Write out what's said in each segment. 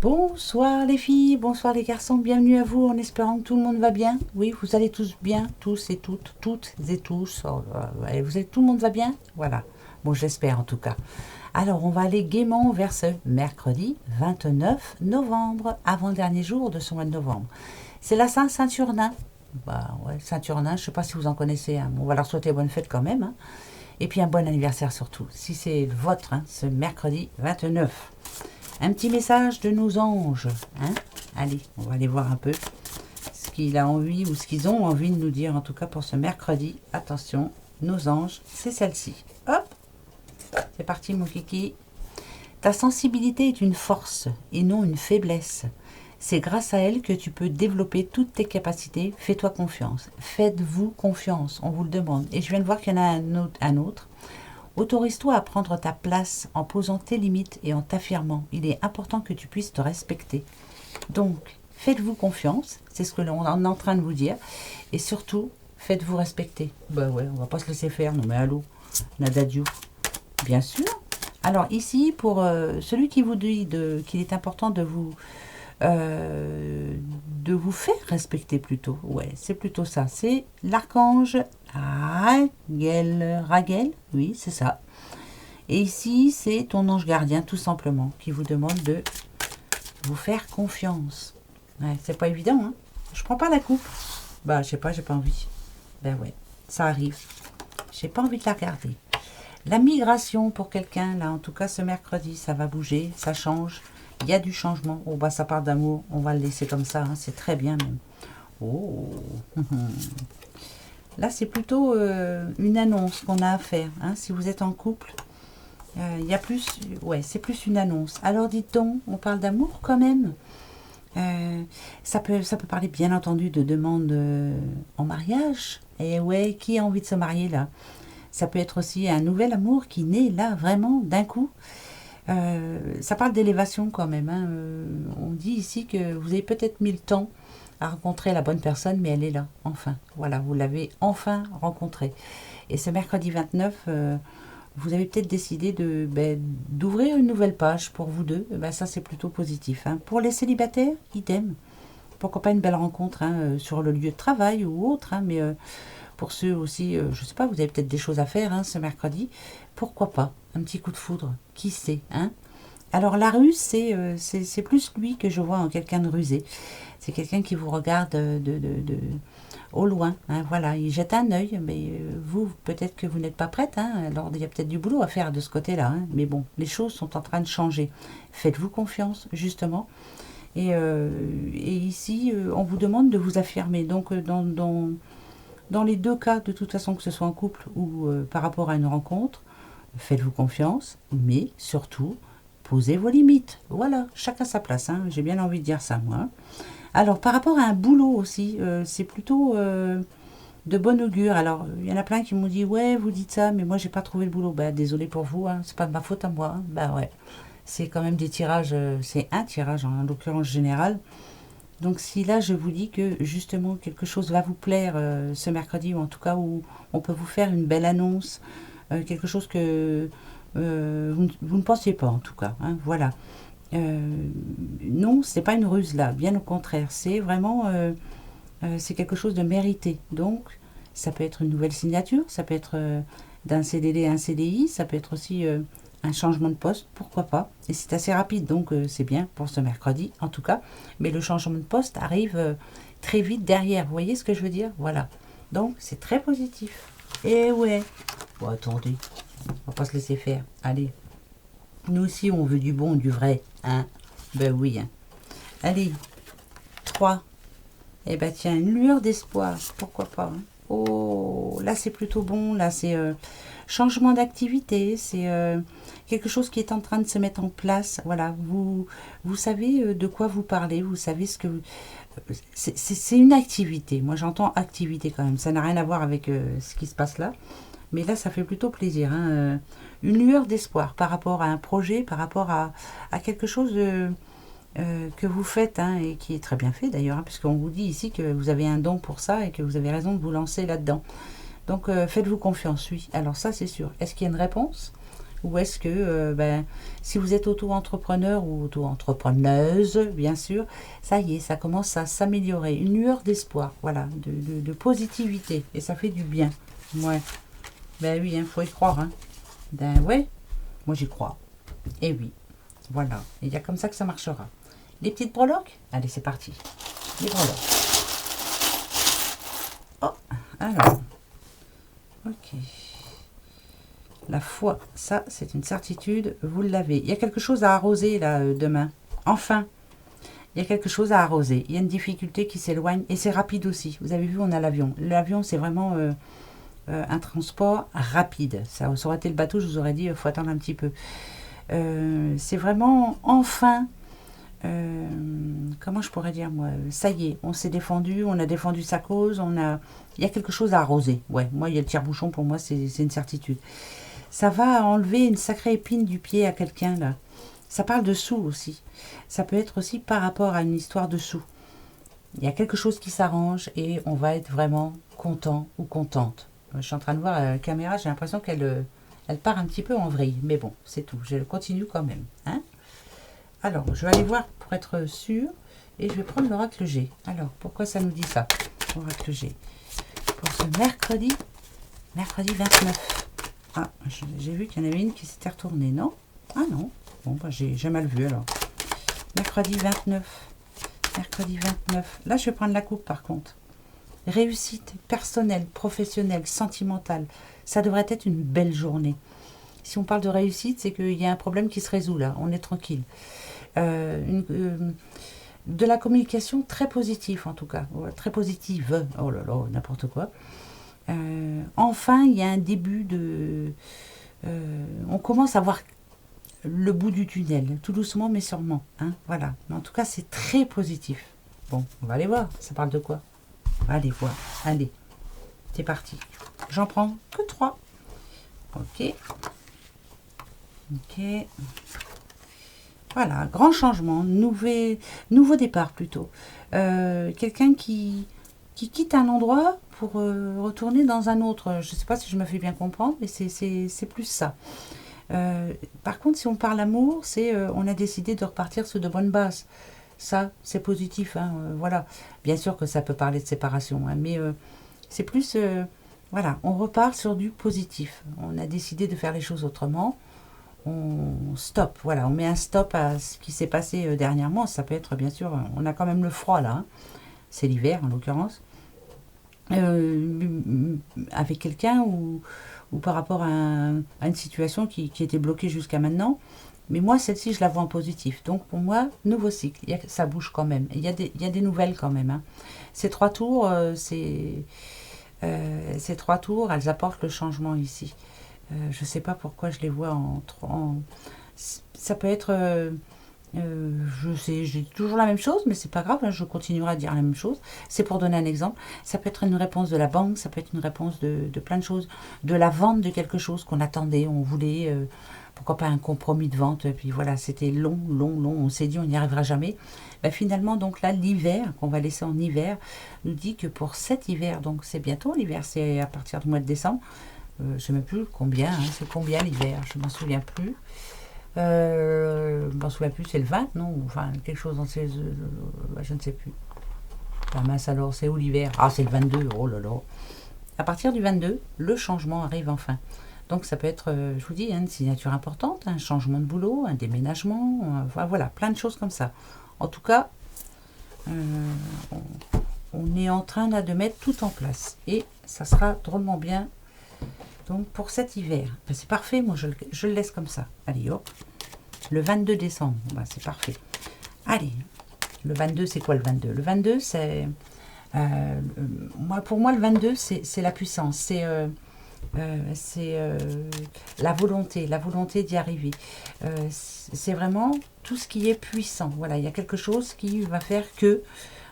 Bonsoir les filles, bonsoir les garçons, bienvenue à vous en espérant que tout le monde va bien. Oui, vous allez tous bien, tous et toutes et tous. Tout le monde va bien. Voilà, bon j'espère en tout cas. Alors on va aller gaiement vers ce mercredi 29 novembre, avant-dernier jour de ce mois de novembre. C'est la Saint-Saturnin. Bah ouais, Saturnin, je ne sais pas si vous en connaissez, hein. On va leur souhaiter bonne fête quand même, hein. Et puis un bon anniversaire surtout, si c'est le vôtre, hein, ce mercredi 29. Un petit message de nos anges, hein. Allez, on va aller voir un peu ce qu'il a envie ou ce qu'ils ont envie de nous dire, en tout cas pour ce mercredi. Attention, nos anges, c'est celle-ci. Hop, c'est parti mon kiki. Ta sensibilité est une force et non une faiblesse. C'est grâce à elle que tu peux développer toutes tes capacités. Fais-toi confiance. Faites-vous confiance, on vous le demande. Et je viens de voir qu'il y en a un autre. Autorise-toi à prendre ta place en posant tes limites et en t'affirmant. Il est important que tu puisses te respecter. Donc, faites-vous confiance, c'est ce que l'on est en train de vous dire. Et surtout, faites-vous respecter. Ben ouais, on va pas se laisser faire, non mais allô, Nadadio, bien sûr. Alors ici, pour celui qui vous dit qu'il est important de vous faire respecter plutôt. Ouais, c'est plutôt ça. C'est l'archange Raguel, oui, c'est ça. Et ici, c'est ton ange gardien, tout simplement, qui vous demande de vous faire confiance. Ouais, c'est pas évident, hein. Je prends pas la coupe. Bah, je sais pas, j'ai pas envie. Ben ouais, ça arrive. J'ai pas envie de la regarder. La migration pour quelqu'un, là, en tout cas ce mercredi, ça va bouger, ça change. Il y a du changement. Oh, bah, ça part d'amour. On va le laisser comme ça, hein. C'est très bien même. Oh. Là, c'est plutôt une annonce qu'on a à faire, hein. Si vous êtes en couple, il y a plus... Ouais, c'est plus une annonce. Alors, dites donc, on parle d'amour quand même. Ça peut parler, bien entendu, de demande en mariage. Et ouais, qui a envie de se marier, là? Ça peut être aussi un nouvel amour qui naît, là, vraiment, d'un coup. Ça parle d'élévation quand même, hein. On dit ici que vous avez peut-être mis le temps à rencontrer la bonne personne, mais elle est là, enfin. Voilà, vous l'avez enfin rencontrée. Et ce mercredi 29, vous avez peut-être décidé d'ouvrir une nouvelle page pour vous deux. Ça, c'est plutôt positif, hein. Pour les célibataires, idem. Pourquoi pas une belle rencontre, hein, sur le lieu de travail ou autre, hein, mais pour ceux aussi, je ne sais pas, vous avez peut-être des choses à faire, hein, ce mercredi. Pourquoi pas un petit coup de foudre, qui sait, hein. Alors la ruse, c'est plus lui que je vois en quelqu'un de rusé. C'est quelqu'un qui vous regarde au loin, hein, voilà, il jette un œil, mais vous, peut-être que vous n'êtes pas prête, hein, alors il y a peut-être du boulot à faire de ce côté-là, hein, mais bon, les choses sont en train de changer. Faites-vous confiance, justement. Et ici, on vous demande de vous affirmer. Donc, dans les deux cas, de toute façon, que ce soit en couple ou par rapport à une rencontre, faites-vous confiance, mais surtout, posez vos limites. Voilà, chacun sa place, hein. J'ai bien envie de dire ça, moi. Alors, par rapport à un boulot aussi, c'est plutôt de bon augure. Alors, il y en a plein qui m'ont dit, ouais, vous dites ça, mais moi, j'ai pas trouvé le boulot. Bah, désolé pour vous, hein, c'est pas de ma faute à moi, hein. Bah ouais, c'est quand même des tirages, c'est un tirage, en l'occurrence général. Donc si là je vous dis que justement quelque chose va vous plaire ce mercredi, ou en tout cas où on peut vous faire une belle annonce, quelque chose que vous ne pensiez pas en tout cas, hein, voilà. Non, c'est pas une ruse là, bien au contraire, c'est vraiment c'est quelque chose de mérité. Donc ça peut être une nouvelle signature, ça peut être d'un CDD à un CDI, ça peut être aussi un changement de poste, pourquoi pas. Et c'est assez rapide, donc c'est bien pour ce mercredi en tout cas. Mais le changement de poste arrive très vite derrière, vous voyez ce que je veux dire? Voilà. Donc c'est très positif. Et ouais. Bon, attendez, on va pas se laisser faire. Allez. Nous aussi, on veut du bon, du vrai, hein? Ben oui, hein. Allez. 3. Eh ben tiens, une lueur d'espoir, pourquoi pas, hein. Oh, là c'est plutôt bon, là c'est changement d'activité, c'est quelque chose qui est en train de se mettre en place. Voilà, vous savez de quoi vous parlez, vous savez ce que... C'est une activité, moi j'entends activité quand même, ça n'a rien à voir avec ce qui se passe là, mais là ça fait plutôt plaisir, hein. Une lueur d'espoir par rapport à un projet, par rapport à quelque chose que vous faites, hein, et qui est très bien fait d'ailleurs, hein, puisqu'on vous dit ici que vous avez un don pour ça et que vous avez raison de vous lancer là-dedans. Donc faites-vous confiance, oui. Alors ça c'est sûr. Est-ce qu'il y a une réponse? Ou est-ce que, si vous êtes auto-entrepreneur ou auto-entrepreneuse, bien sûr, ça y est, ça commence à s'améliorer. Une lueur d'espoir, voilà, de positivité. Et ça fait du bien. Ouais. Ben oui, il faut y croire. Hein. Ben ouais, moi j'y crois. Et oui, voilà. Il y a comme ça que ça marchera. Les petites breloques? Allez, c'est parti. Les breloques. Oh, alors. Ok. La foi, ça c'est une certitude, vous l'avez. Il y a quelque chose à arroser là demain. Enfin, il y a quelque chose à arroser. Il y a une difficulté qui s'éloigne et c'est rapide aussi. Vous avez vu, on a l'avion. L'avion c'est vraiment un transport rapide. Ça aurait été le bateau, je vous aurais dit, il faut attendre un petit peu. C'est vraiment enfin... comment je pourrais dire moi, ça y est, on s'est défendu, on a défendu sa cause, il y a quelque chose à arroser. Ouais, moi il y a le tire-bouchon, pour moi c'est une certitude. Ça va enlever une sacrée épine du pied à quelqu'un là. Ça parle de sous aussi. Ça peut être aussi par rapport à une histoire de sous. Il y a quelque chose qui s'arrange et on va être vraiment content ou contente. Je suis en train de voir la caméra, j'ai l'impression qu'elle part un petit peu en vrille. Mais bon, c'est tout. Je continue quand même. Hein. Alors, je vais aller voir pour être sûr. Et je vais prendre l'oracle G. Alors, pourquoi ça nous dit ça? Oracle G. Pour ce mercredi 29. Ah, j'ai vu qu'il y en avait une qui s'était retournée, non? Ah non. Bon, bah, j'ai mal vu alors. Mercredi 29. Mercredi 29. Là, je vais prendre la coupe par contre. Réussite personnelle, professionnelle, sentimentale. Ça devrait être une belle journée. Si on parle de réussite, c'est qu'il y a un problème qui se résout là. On est tranquille. De la communication très positive en tout cas. Très positive. Oh là là, n'importe quoi. Enfin, il y a un début de... on commence à voir le bout du tunnel, tout doucement mais sûrement. Hein, voilà. Mais en tout cas, c'est très positif. Bon, on va aller voir. Ça parle de quoi? On va aller voir. Allez, c'est parti. J'en prends que 3. Ok. Ok. Voilà, grand changement, nouveau départ plutôt. Quelqu'un qui quitte un endroit pour retourner dans un autre. Je ne sais pas si je me fais bien comprendre, mais c'est plus ça. Par contre, si on parle amour, c'est on a décidé de repartir sur de bonnes bases. Ça, c'est positif. Hein, voilà. Bien sûr que ça peut parler de séparation, hein, mais c'est plus... voilà, on repart sur du positif. On a décidé de faire les choses autrement. On stop, voilà, on met un stop à ce qui s'est passé dernièrement. Ça peut être, bien sûr, on a quand même le froid là. Hein. C'est l'hiver en l'occurrence. Avec quelqu'un ou par rapport à une situation qui était bloquée jusqu'à maintenant. Mais moi, celle-ci, je la vois en positif. Donc, pour moi, nouveau cycle. Ça bouge quand même. Il y a des nouvelles quand même. Hein. Ces 3 tours, ces 3 tours, elles apportent le changement ici. Je ne sais pas pourquoi je les vois ça peut être... je sais, j'ai toujours la même chose, mais c'est pas grave, hein, je continuerai à dire la même chose. C'est pour donner un exemple. Ça peut être une réponse de la banque, ça peut être une réponse de plein de choses, de la vente de quelque chose qu'on attendait, on voulait, pourquoi pas un compromis de vente, et puis voilà, c'était long, on s'est dit on n'y arrivera jamais. Ben, finalement, donc là, l'hiver, qu'on va laisser en hiver, nous dit que pour cet hiver, donc c'est bientôt l'hiver, c'est à partir du mois de décembre, je ne sais même plus combien, hein, c'est combien l'hiver, je ne m'en souviens plus. Je ne m'en souviens plus, c'est le 20, non? Enfin, quelque chose dans ces... je ne sais plus. La masse alors, c'est où l'hiver? Ah, c'est le 22, oh là là. À partir du 22, le changement arrive enfin. Donc ça peut être, je vous dis, hein, une signature importante, un changement de boulot, un déménagement, voilà, plein de choses comme ça. En tout cas, on est en train là, de mettre tout en place. Et ça sera drôlement bien. Donc pour cet hiver, ben, c'est parfait, moi je le laisse comme ça. Allez hop, le 22 décembre, ben, c'est parfait. Allez, le 22 c'est quoi le 22? Le 22 c'est, pour moi le 22 c'est la puissance, c'est la volonté d'y arriver. C'est vraiment tout ce qui est puissant. Voilà, il y a quelque chose qui va faire que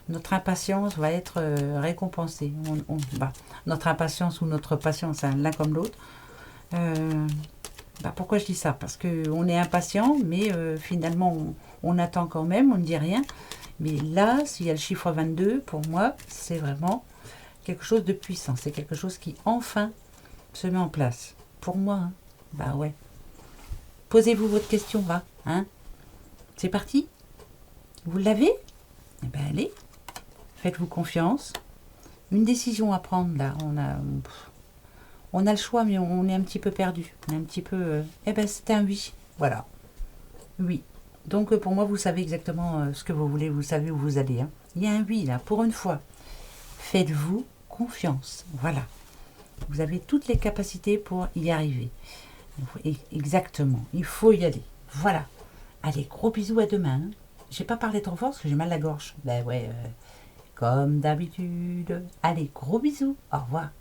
notre impatience va être récompensée. Notre impatience ou notre patience, hein, l'un comme l'autre. Pourquoi je dis ça? Parce qu'on est impatient, mais finalement, on attend quand même, on ne dit rien. Mais là, s'il y a le chiffre 22, pour moi, c'est vraiment quelque chose de puissant. C'est quelque chose qui, enfin, se met en place. Pour moi, hein. Bah ouais. posez-vous votre question, va. Hein, c'est parti. Vous l'avez? Eh bien, allez. Faites-vous confiance. Une décision à prendre, là. On a le choix, mais on est un petit peu perdu. On est un petit peu... Eh bien, c'est un oui. Voilà. Oui. Donc, pour moi, vous savez exactement ce que vous voulez. Vous savez où vous allez. Hein. Il y a un oui, là, pour une fois. Faites-vous confiance. Voilà. Vous avez toutes les capacités pour y arriver. Exactement. Il faut y aller. Voilà. Allez, gros bisous, à demain. Hein. J'ai pas parlé trop fort parce que j'ai mal à la gorge. Ben ouais, comme d'habitude. Allez, gros bisous. Au revoir.